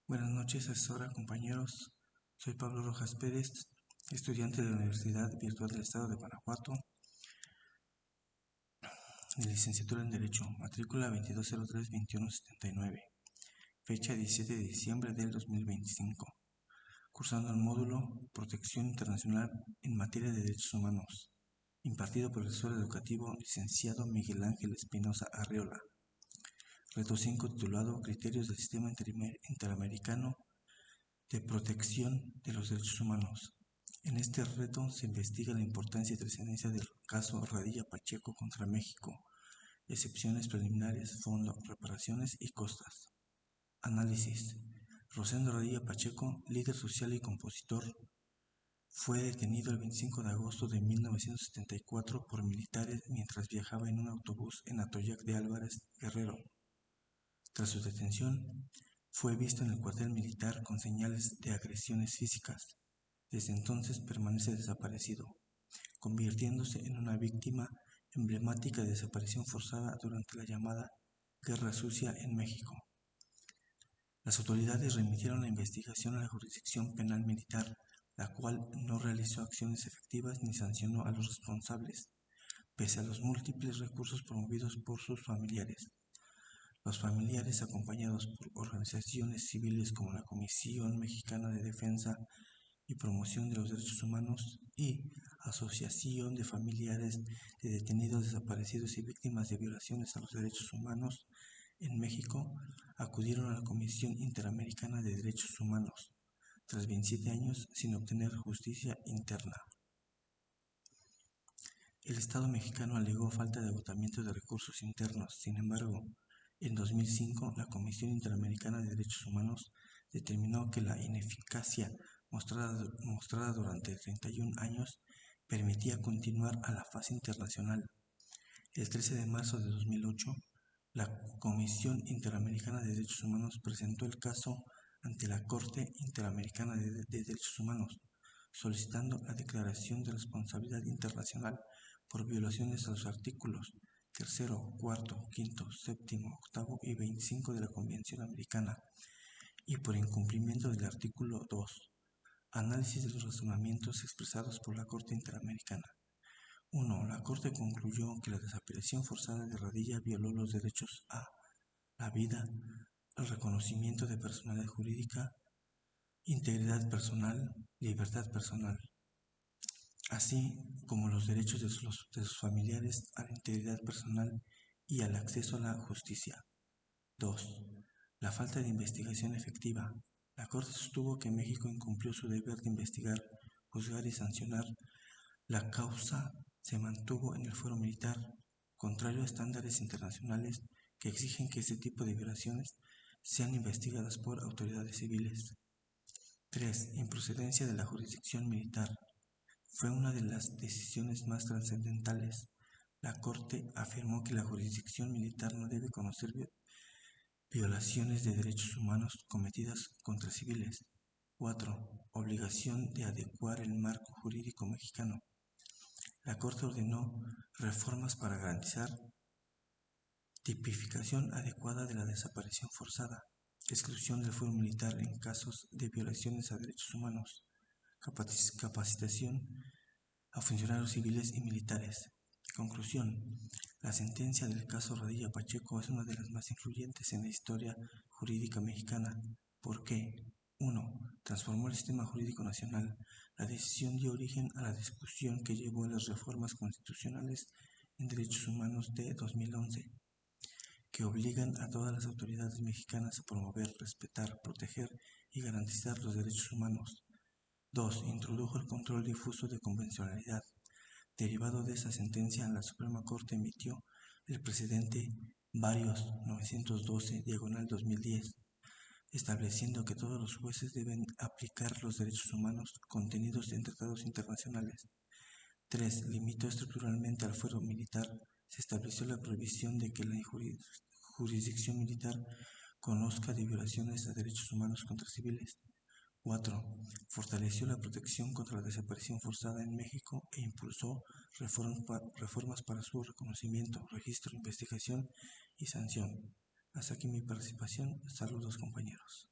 Buenas noches, asesora, compañeros. Soy Pablo Rojas Pérez, estudiante de la Universidad Virtual del Estado de Guanajuato, de licenciatura en Derecho, matrícula 2203-2179, fecha 17 de diciembre del 2025, cursando el módulo Protección Internacional en materia de Derechos Humanos, impartido por el asesor educativo licenciado Miguel Ángel Espinosa Arriola. Reto 5 titulado Criterios del Sistema Interamericano de Protección de los Derechos Humanos. En este reto se investiga la importancia y trascendencia del caso Radilla Pacheco contra México, excepciones preliminares, fondo, reparaciones y costas. Análisis. Rosendo Radilla Pacheco, líder social y compositor, fue detenido el 25 de agosto de 1974 por militares mientras viajaba en un autobús en Atoyac de Álvarez, Guerrero. Tras su detención, fue visto en el cuartel militar con señales de agresiones físicas. Desde entonces permanece desaparecido, convirtiéndose en una víctima emblemática de desaparición forzada durante la llamada Guerra Sucia en México. Las autoridades remitieron la investigación a la jurisdicción penal militar, la cual no realizó acciones efectivas ni sancionó a los responsables, pese a los múltiples recursos promovidos por sus familiares. Los familiares, acompañados por organizaciones civiles como la Comisión Mexicana de Defensa y Promoción de los Derechos Humanos y Asociación de Familiares de Detenidos Desaparecidos y Víctimas de Violaciones a los Derechos Humanos en México, acudieron a la Comisión Interamericana de Derechos Humanos, tras 27 años sin obtener justicia interna. El Estado mexicano alegó falta de agotamiento de recursos internos. Sin embargo, en 2005, la Comisión Interamericana de Derechos Humanos determinó que la ineficacia mostrada durante 31 años permitía continuar a la fase internacional. El 13 de marzo de 2008, la Comisión Interamericana de Derechos Humanos presentó el caso ante la Corte Interamericana de Derechos Humanos, solicitando la declaración de responsabilidad internacional por violaciones a los artículos 3, 4, 5, 7, 8 y 25 de la Convención Americana y por incumplimiento del artículo 2. Análisis de los razonamientos expresados por la Corte Interamericana. 1. La Corte concluyó que la desaparición forzada de Radilla violó los derechos a la vida, el reconocimiento de personalidad jurídica, integridad personal, libertad personal, así como los derechos de sus familiares a la integridad personal y al acceso a la justicia. 2. La falta de investigación efectiva. La Corte sostuvo que México incumplió su deber de investigar, juzgar y sancionar. La causa se mantuvo en el fuero militar, contrario a estándares internacionales que exigen que este tipo de violaciones sean investigadas por autoridades civiles. 3. Improcedencia de la jurisdicción militar. Fue una de las decisiones más trascendentales. La Corte afirmó que la jurisdicción militar no debe conocer violaciones de derechos humanos cometidas contra civiles. 4. Obligación de adecuar el marco jurídico mexicano. La Corte ordenó reformas para garantizar tipificación adecuada de la desaparición forzada, exclusión del fuero militar en casos de violaciones a derechos humanos, capacitación a funcionarios civiles y militares. Conclusión. La sentencia del caso Radilla Pacheco es una de las más influyentes en la historia jurídica mexicana. ¿Por qué? 1. Transformó el sistema jurídico nacional. La decisión dio origen a la discusión que llevó a las reformas constitucionales en derechos humanos de 2011, que obligan a todas las autoridades mexicanas a promover, respetar, proteger y garantizar los derechos humanos. 2. Introdujo el control difuso de convencionalidad. Derivado de esa sentencia, la Suprema Corte emitió el precedente Varios 912/2010, estableciendo que todos los jueces deben aplicar los derechos humanos contenidos en tratados internacionales. 3. Limitó estructuralmente al fuero militar. Se estableció la prohibición de que la jurisdicción militar conozca de violaciones a derechos humanos contra civiles. 4. Fortaleció la protección contra la desaparición forzada en México e impulsó reformas para su reconocimiento, registro, investigación y sanción. Hasta aquí mi participación. Saludos, compañeros.